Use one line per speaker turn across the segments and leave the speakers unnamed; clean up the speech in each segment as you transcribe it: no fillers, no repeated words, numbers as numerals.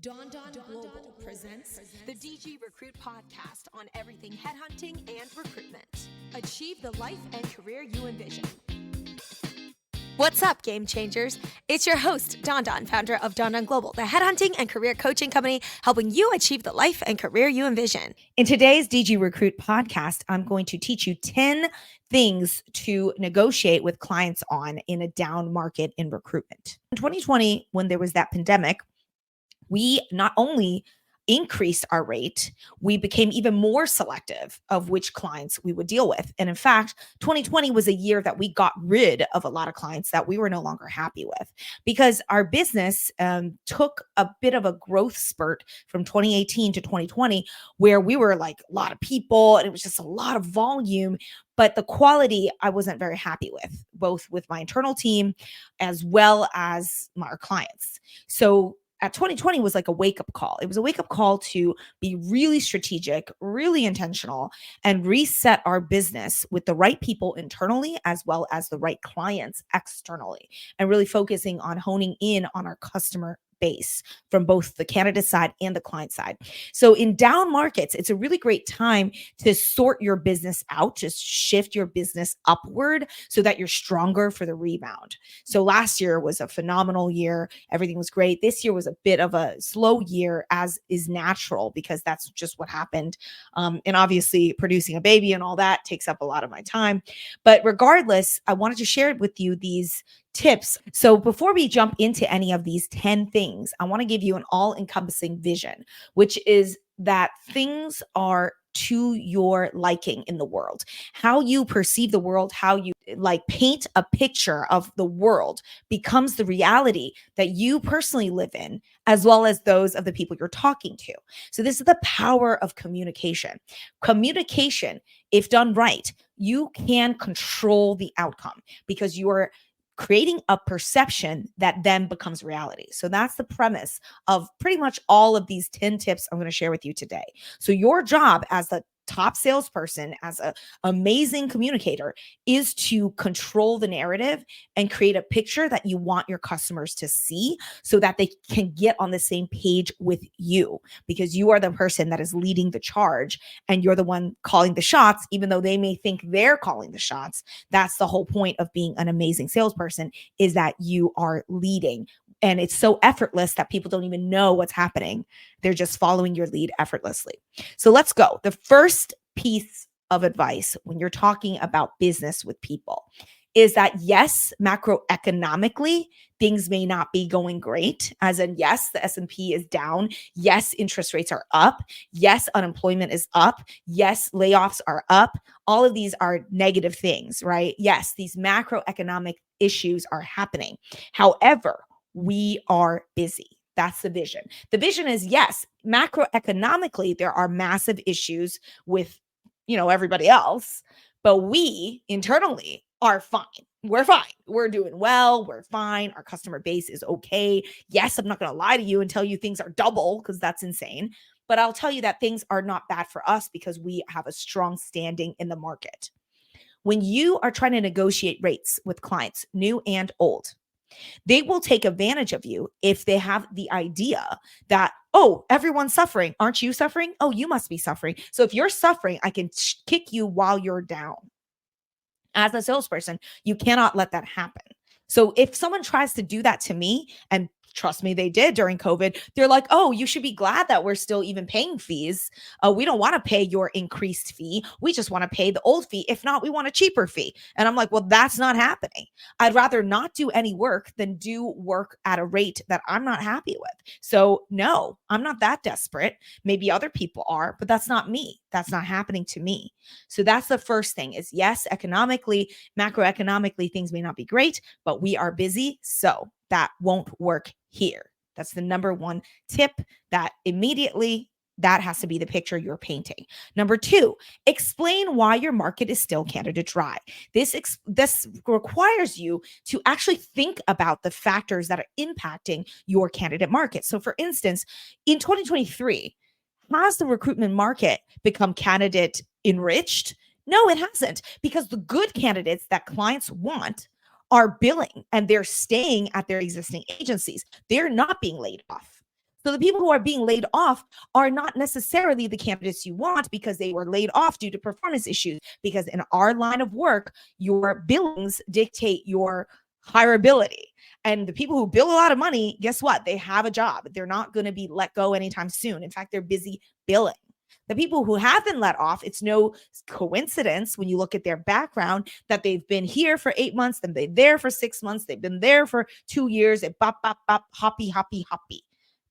Don Global presents the DG Recruit podcast on everything headhunting and recruitment. Achieve the life and career you envision. What's up, game changers? It's your host, Don, founder of Don Global, the headhunting and career coaching company helping you achieve the life and career you envision.
In today's DG Recruit podcast, I'm going to teach you 10 things to negotiate with clients on in a down market in recruitment. In 2020, when there was that pandemic, we not only increased our rate, we became even more selective of which clients we would deal with. And in fact, 2020 was a year that we got rid of a lot of clients that we were no longer happy with because our business took a bit of a growth spurt from 2018 to 2020, where we were like a lot of people and it was just a lot of volume. But the quality I wasn't very happy with, both with my internal team as well as our clients. So 2020 was like a wake-up call. It was a wake-up call to be really strategic, really intentional, and reset our business with the right people internally as well as the right clients externally, and really focusing on honing in on our customer base from both the candidate side and the client side. So in down markets, it's a really great time to sort your business out, just shift your business upward so that you're stronger for the rebound. So last year was a phenomenal year. Everything was great. This year was a bit of a slow year, as is natural because that's just what happened. And obviously producing a baby and all that takes up a lot of my time. But regardless, I wanted to share with you these tips. So before we jump into any of these 10 things, I want to give you an all-encompassing vision, which is that things are to your liking in the world. How you perceive the world, how you paint a picture of the world becomes the reality that you personally live in, as well as those of the people you're talking to. So this is the power of communication. Communication, if done right, you can control the outcome because you are creating a perception that then becomes reality. So that's the premise of pretty much all of these 10 tips I'm going to share with you today. So your job as the top salesperson, as an amazing communicator, is to control the narrative and create a picture that you want your customers to see so that they can get on the same page with you, because you are the person that is leading the charge and you're the one calling the shots, even though they may think they're calling the shots. That's the whole point of being an amazing salesperson, is that you are leading. And it's so effortless that people don't even know what's happening. They're just following your lead effortlessly. So let's go. The first piece of advice when you're talking about business with people is that, yes, macroeconomically, things may not be going great. As in, yes, the S&P is down. Yes, interest rates are up. Yes, unemployment is up. Yes, layoffs are up. All of these are negative things, right? Yes, these macroeconomic issues are happening. However, we are busy. That's the vision. The vision is, yes, macroeconomically, there are massive issues with, everybody else, but we internally are fine. We're fine. We're doing well. We're fine. Our customer base is okay. Yes, I'm not going to lie to you and tell you things are double, because that's insane. But I'll tell you that things are not bad for us because we have a strong standing in the market. When you are trying to negotiate rates with clients, new and old, they will take advantage of you if they have the idea that, oh, everyone's suffering. Aren't you suffering? Oh, you must be suffering. So if you're suffering, I can kick you while you're down. As a salesperson, you cannot let that happen. So if someone tries to do that to me, and trust me, they did during COVID, they're like, oh, you should be glad that we're still even paying fees. We don't want to pay your increased fee. We just want to pay the old fee. If not, we want a cheaper fee. And I'm like, well, that's not happening. I'd rather not do any work than do work at a rate that I'm not happy with. So no, I'm not that desperate. Maybe other people are, but that's not me. That's not happening to me. So that's the first thing is, yes, economically, macroeconomically, things may not be great, but we are busy. So that won't work here. That's the number one tip, that immediately that has to be the picture you're painting. Number two, explain why your market is still candidate dry. This requires you to actually think about the factors that are impacting your candidate market. So for instance, in 2023, has the recruitment market become candidate enriched? No, it hasn't, because the good candidates that clients want are billing and they're staying at their existing agencies. They're not being laid off. So the people who are being laid off are not necessarily the candidates you want because they were laid off due to performance issues. Because in our line of work, your billings dictate your hireability. And the people who bill a lot of money, guess what? They have a job. They're not going to be let go anytime soon. In fact, they're busy billing. The people who have been let off, it's no coincidence when you look at their background that they've been here for 8 months, then they're there for 6 months, they've been there for 2 years, and bop, bop, bop, hoppy, hoppy, hoppy.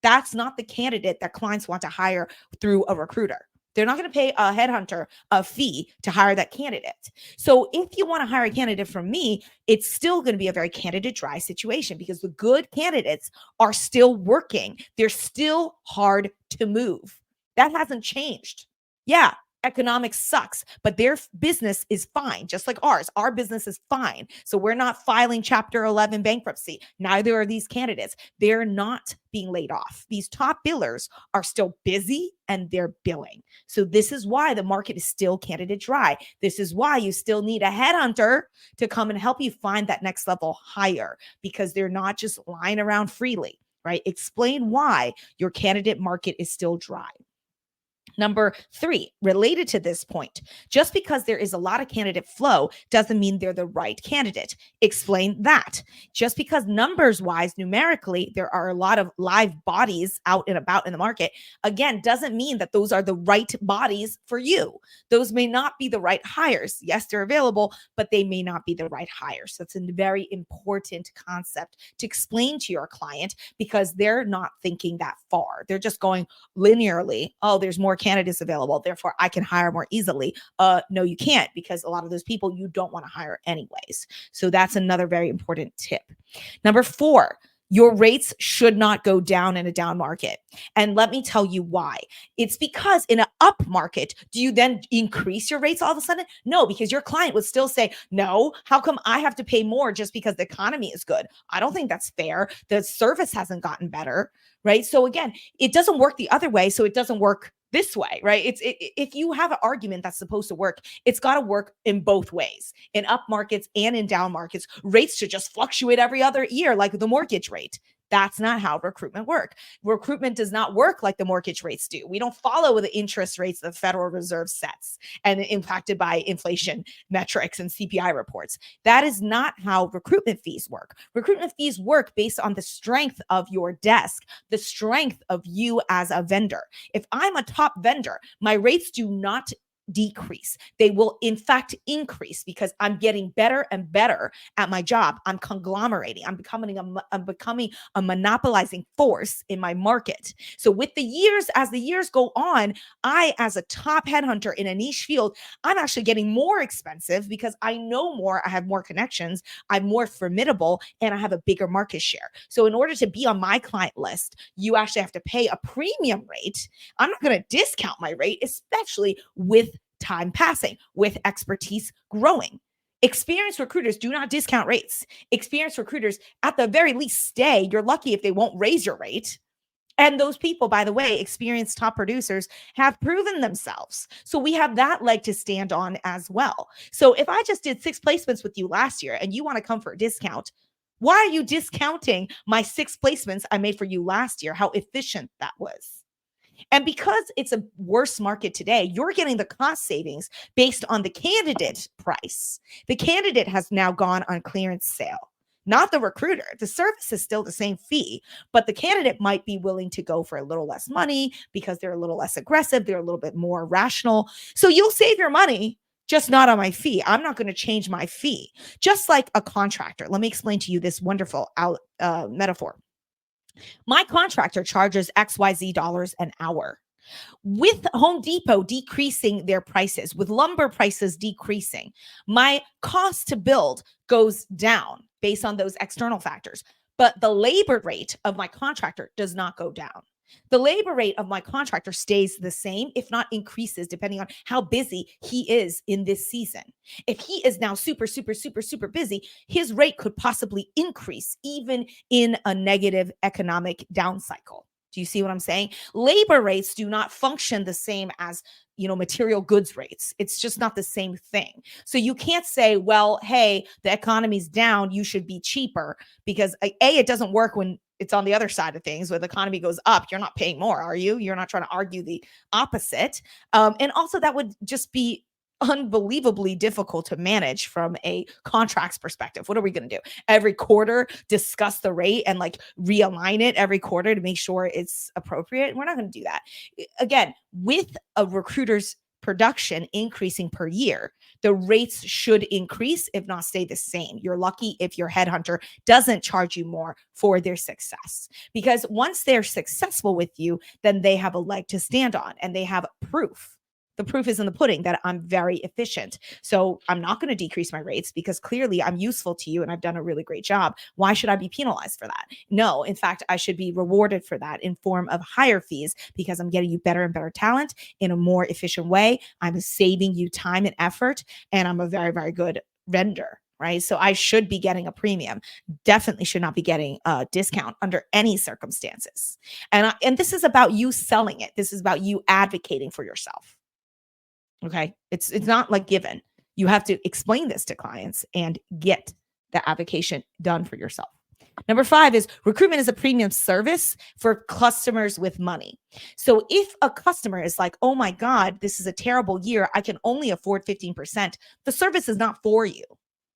That's not the candidate that clients want to hire through a recruiter. They're not going to pay a headhunter a fee to hire that candidate. So if you want to hire a candidate from me, it's still going to be a very candidate dry situation because the good candidates are still working. They're still hard to move. That hasn't changed. Yeah, economics sucks, but their business is fine, just like ours. Our business is fine. So we're not filing Chapter 11 bankruptcy. Neither are these candidates. They're not being laid off. These top billers are still busy and they're billing. So this is why the market is still candidate dry. This is why you still need a headhunter to come and help you find that next level hire because they're not just lying around freely, right? Explain why your candidate market is still dry. Number 3, related to this point, just because there is a lot of candidate flow doesn't mean they're the right candidate. Explain that. Just because numbers wise, numerically, there are a lot of live bodies out and about in the market, again, doesn't mean that those are the right bodies for you. Those may not be the right hires. Yes, they're available, but they may not be the right hires. So it's a very important concept to explain to your client because they're not thinking that far. They're just going linearly. Oh, there's more candidates available, therefore I can hire more easily. No, you can't, because a lot of those people you don't want to hire anyways. So that's another very important tip. Number 4, your rates should not go down in a down market. And let me tell you why. It's because in an up market, do you then increase your rates all of a sudden? No, because your client would still say, no, how come I have to pay more just because the economy is good? I don't think that's fair. The service hasn't gotten better, right? So again, it doesn't work the other way. So it doesn't work this way, right? If you have an argument that's supposed to work, it's got to work in both ways. In up markets and in down markets, rates should just fluctuate every other year, like the mortgage rate. That's not how recruitment works. Recruitment does not work like the mortgage rates do. We don't follow the interest rates the Federal Reserve sets and impacted by inflation metrics and CPI reports. That is not how recruitment fees work. Recruitment fees work based on the strength of your desk, the strength of you as a vendor. If I'm a top vendor, my rates do not decrease. They will in fact increase because I'm getting better and better at my job. I'm conglomerating. I'm becoming a monopolizing force in my market. So with the years, as the years go on, I, as a top headhunter in a niche field, I'm actually getting more expensive because I know more, I have more connections, I'm more formidable, and I have a bigger market share. So in order to be on my client list, you actually have to pay a premium rate. I'm not going to discount my rate, especially with time passing, with expertise growing. Experienced recruiters do not discount rates. Experienced recruiters, at the very least, stay. You're lucky if they won't raise your rate. And those people, by the way, experienced top producers, have proven themselves. So we have that leg to stand on as well. So if I just did 6 placements with you last year and you want to come for a discount, why are you discounting my 6 placements I made for you last year? How efficient that was. And because it's a worse market today, you're getting the cost savings based on the candidate price. The candidate has now gone on clearance sale, not the recruiter. The service is still the same fee, but the candidate might be willing to go for a little less money because they're a little less aggressive. They're a little bit more rational. So you'll save your money, just not on my fee. I'm not going to change my fee. Just like a contractor. Let me explain to you this wonderful metaphor. My contractor charges XYZ dollars an hour. With Home Depot decreasing their prices, with lumber prices decreasing, my cost to build goes down based on those external factors. But the labor rate of my contractor does not go down. The labor rate of my contractor stays the same, if not increases, depending on how busy he is in this season. If he is now super busy, his rate could possibly increase even in a negative economic down cycle. Do you see what I'm saying? Labor rates do not function the same as, material goods rates. It's just not the same thing. So you can't say, well, hey, the economy's down, you should be cheaper, because it doesn't work when it's on the other side of things. When the economy goes up, you're not paying more, are you? You're not trying to argue the opposite. And also that would just be unbelievably difficult to manage from a contracts perspective. What are we going to do? Every quarter, discuss the rate and like realign it every quarter to make sure it's appropriate? We're not going to do that. Again, with a recruiter's production increasing per year, the rates should increase, if not stay the same. You're lucky if your headhunter doesn't charge you more for their success, because once they're successful with you, then they have a leg to stand on and they have proof. The proof is in the pudding that I'm very efficient. So I'm not going to decrease my rates because clearly I'm useful to you and I've done a really great job. Why should I be penalized for that? No, in fact, I should be rewarded for that in form of higher fees because I'm getting you better and better talent in a more efficient way. I'm saving you time and effort, and I'm a very, very good vendor. Right. So I should be getting a premium, definitely should not be getting a discount under any circumstances. And this is about you selling it. This is about you advocating for yourself. Okay. It's not like given. You have to explain this to clients and get the application done for yourself. Number 5 is recruitment is a premium service for customers with money. So if a customer is like, oh my God, this is a terrible year, I can only afford 15%, the service is not for you.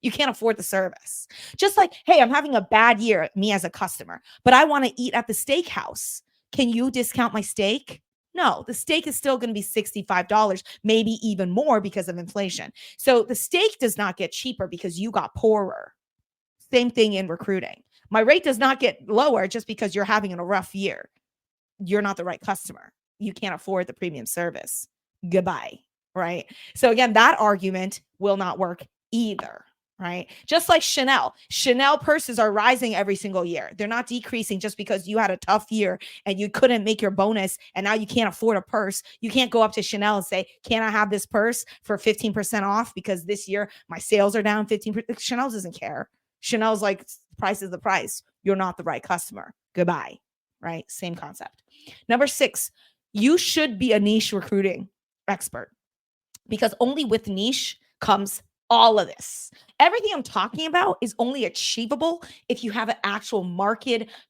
You can't afford the service. Just like, hey, I'm having a bad year, me as a customer, but I want to eat at the steakhouse. Can you discount my steak? No, the steak is still going to be $65, maybe even more because of inflation. So the steak does not get cheaper because you got poorer. Same thing in recruiting. My rate does not get lower just because you're having a rough year. You're not the right customer. You can't afford the premium service. Goodbye, right? So again, that argument will not work either. Right? Just like Chanel purses are rising every single year. They're not decreasing just because you had a tough year and you couldn't make your bonus and now you can't afford a purse. You can't go up to Chanel and say, can I have this purse for 15% off because this year my sales are down 15%. Chanel doesn't care. Chanel's like, price is the price. You're not the right customer. Goodbye. Right? Same concept. Number 6, you should be a niche recruiting expert, because only with niche comes all of this. Everything I'm talking about is only achievable if you have an actual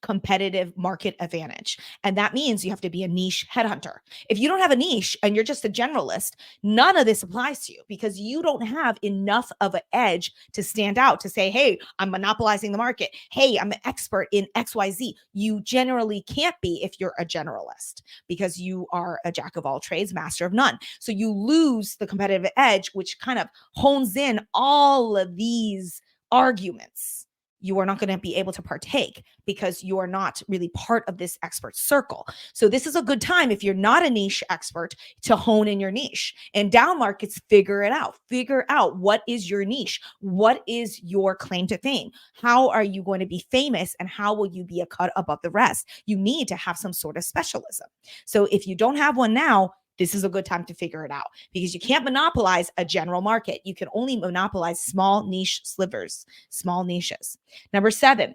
competitive market advantage. And that means you have to be a niche headhunter. If you don't have a niche and you're just a generalist, none of this applies to you because you don't have enough of an edge to stand out to say, hey, I'm monopolizing the market. Hey, I'm an expert in XYZ. You generally can't be if you're a generalist because you are a jack of all trades, master of none. So you lose the competitive edge, which kind of hones in all of these arguments. You are not going to be able to partake because you are not really part of this expert circle. So this is a good time if you're not a niche expert to hone in your niche. And down markets, figure it out. Figure out what is your niche? What is your claim to fame? How are you going to be famous and how will you be a cut above the rest? You need to have some sort of specialism. So if you don't have one now, this is a good time to figure it out because you can't monopolize a general market. You can only monopolize small niche slivers, small niches. Number 7,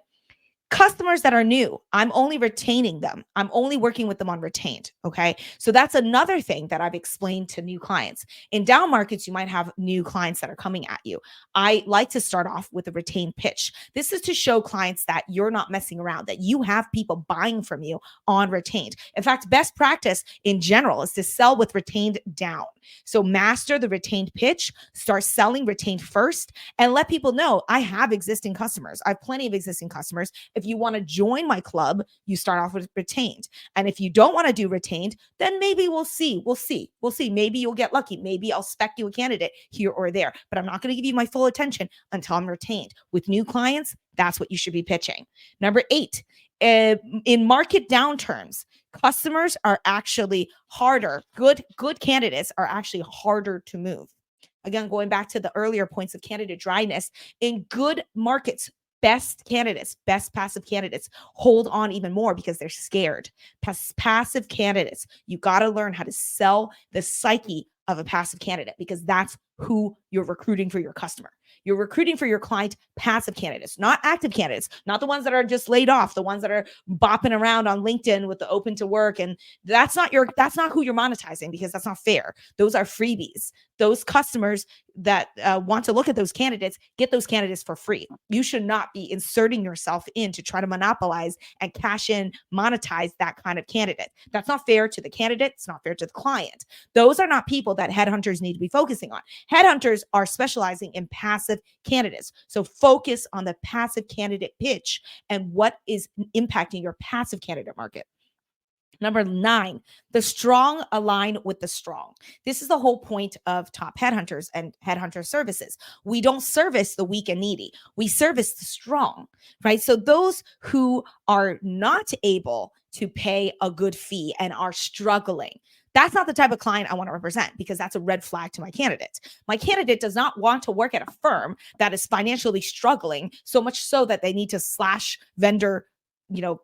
customers that are new, I'm only retaining them. I'm only working with them on retained. Okay. So that's another thing that I've explained to new clients. In down markets, you might have new clients that are coming at you. I like to start off with a retained pitch. This is to show clients that you're not messing around, that you have people buying from you on retained. In fact, best practice in general is to sell with retained down. So master the retained pitch, start selling retained first, and let people know I have existing customers. I have plenty of existing customers. If you want to join my club, you start off with retained. And if you don't want to do retained, then maybe we'll see. Maybe you'll get lucky. Maybe I'll spec you a candidate here or there, but I'm not going to give you my full attention until I'm retained. With new clients, that's what you should be pitching. Number 8, in market downturns, customers are actually harder. Good candidates are actually harder to move. Again, going back to the earlier points of candidate dryness, in good markets, best candidates, best passive candidates hold on even more because they're scared. Passive candidates, you got to learn how to sell the psyche of a passive candidate because that's who you're recruiting for your customer. You're recruiting for your client passive candidates, not active candidates, not the ones that are just laid off, the ones that are bopping around on LinkedIn with the open to work. And that's not who you're monetizing because that's not fair. Those are freebies. Those customers want to look at those candidates, get those candidates for free. You should not be inserting yourself in to try to monopolize and cash in, monetize that kind of candidate. That's not fair to the candidate. It's not fair to the client. Those are not people that headhunters need to be focusing on. Headhunters are specializing in passive candidates. So focus on the passive candidate pitch and what is impacting your passive candidate market. Number 9, the strong align with the strong. This is the whole point of top headhunters and headhunter services. We don't service the weak and needy. We service the strong, right? So those who are not able to pay a good fee and are struggling, that's not the type of client I want to represent, because that's a red flag to my candidate. My candidate does not want to work at a firm that is financially struggling, so much so that they need to slash vendor,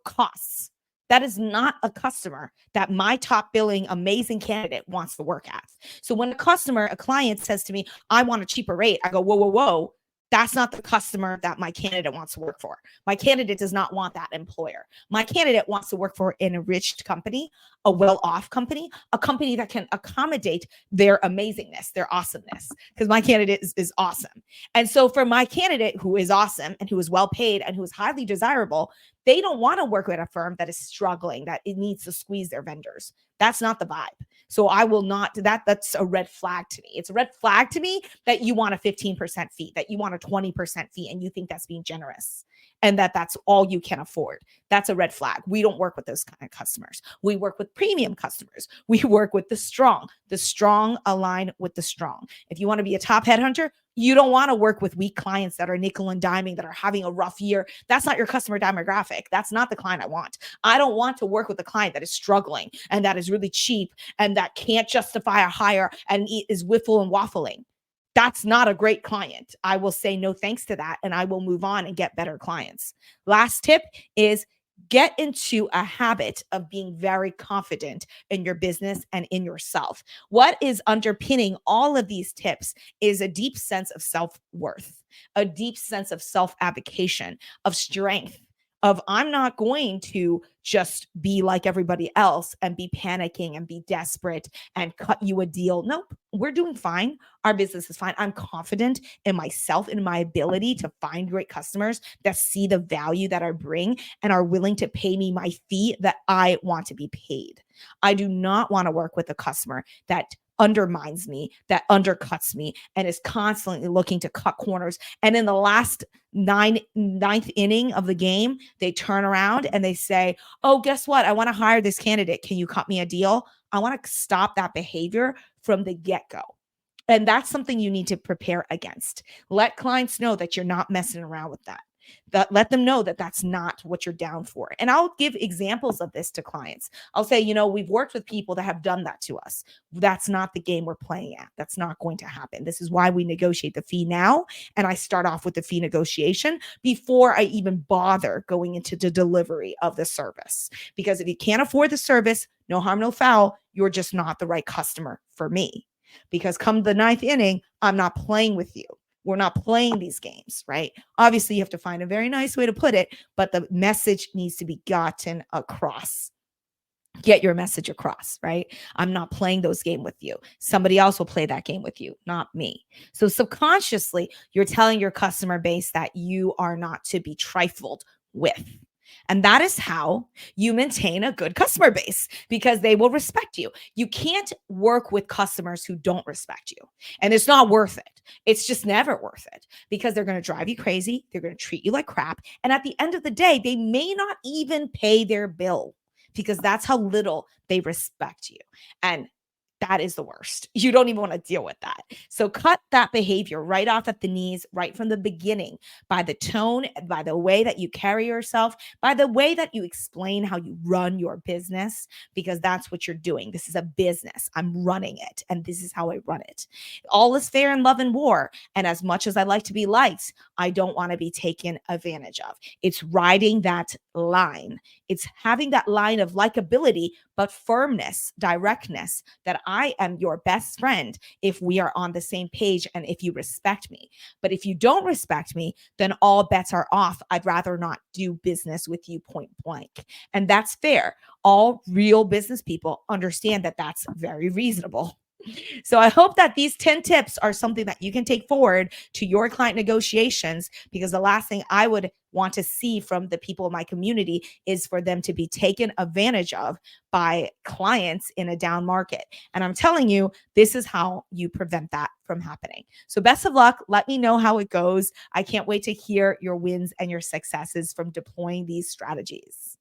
costs. That is not a customer that my top billing, amazing candidate wants to work at. So when a client says to me, I want a cheaper rate, I go, whoa, whoa, whoa. That's not the customer that my candidate wants to work for. My candidate does not want that employer. My candidate wants to work for an enriched company, a well-off company, a company that can accommodate their amazingness, their awesomeness, because my candidate is awesome. And so for my candidate who is awesome and who is well paid and who is highly desirable, they don't want to work with a firm that is struggling, that it needs to squeeze their vendors. That's not the vibe. So I will not do that. That's a red flag to me. It's a red flag to me that you want a 15% fee, that you want a 20% fee, and you think that's being generous, and that's all you can afford. That's a red flag. We don't work with those kind of customers. We work with premium customers. We work with the strong. The strong align with the strong. If you want to be a top headhunter, you don't want to work with weak clients that are nickel and diming, that are having a rough year. That's not your customer demographic. That's not the client I want. I don't want to work with a client that is struggling and that is really cheap and that can't justify a hire and is whiffle and waffling. That's not a great client. I will say no thanks to that, and I will move on and get better clients. Last tip is get into a habit of being very confident in your business and in yourself. What is underpinning all of these tips is a deep sense of self-worth, a deep sense of self-abdication, of strength, of I'm not going to just be like everybody else and be panicking and be desperate and cut you a deal. Nope, we're doing fine. Our business is fine. I'm confident in myself, in my ability to find great customers that see the value that I bring and are willing to pay me my fee that I want to be paid. I do not want to work with a customer that undermines me, that undercuts me, and is constantly looking to cut corners. And in the last ninth inning of the game, they turn around and they say, oh, guess what? I want to hire this candidate. Can you cut me a deal? I want to stop that behavior from the get-go. And that's something you need to prepare against. Let clients know that you're not messing around with that. Let them know that that's not what you're down for. And I'll give examples of this to clients. I'll say, we've worked with people that have done that to us. That's not the game we're playing at. That's not going to happen. This is why we negotiate the fee now. And I start off with the fee negotiation before I even bother going into the delivery of the service. Because if you can't afford the service, no harm, no foul, you're just not the right customer for me. Because come the 9th inning, I'm not playing with you. We're not playing these games, right? Obviously, you have to find a very nice way to put it, but the message needs to be gotten across. Get your message across, right? I'm not playing those games with you. Somebody else will play that game with you, not me. So subconsciously, you're telling your customer base that you are not to be trifled with. And that is how you maintain a good customer base, because they will respect you. You can't work with customers who don't respect you. And it's not worth it. It's just never worth it, because they're going to drive you crazy. They're going to treat you like crap. And at the end of the day, they may not even pay their bill, because that's how little they respect you. And that is the worst. You don't even want to deal with that. So cut that behavior right off at the knees, right from the beginning, by the tone, by the way that you carry yourself, by the way that you explain how you run your business, because that's what you're doing. This is a business. I'm running it, and this is how I run it. All is fair in love and war. And as much as I like to be liked, I don't want to be taken advantage of. It's riding that line. It's having that line of likability, but firmness, directness, that I am your best friend if we are on the same page and if you respect me. But if you don't respect me, then all bets are off. I'd rather not do business with you point blank. And that's fair. All real business people understand that that's very reasonable. So I hope that these 10 tips are something that you can take forward to your client negotiations, because the last thing I would want to see from the people in my community is for them to be taken advantage of by clients in a down market. And I'm telling you, this is how you prevent that from happening. So best of luck. Let me know how it goes. I can't wait to hear your wins and your successes from deploying these strategies.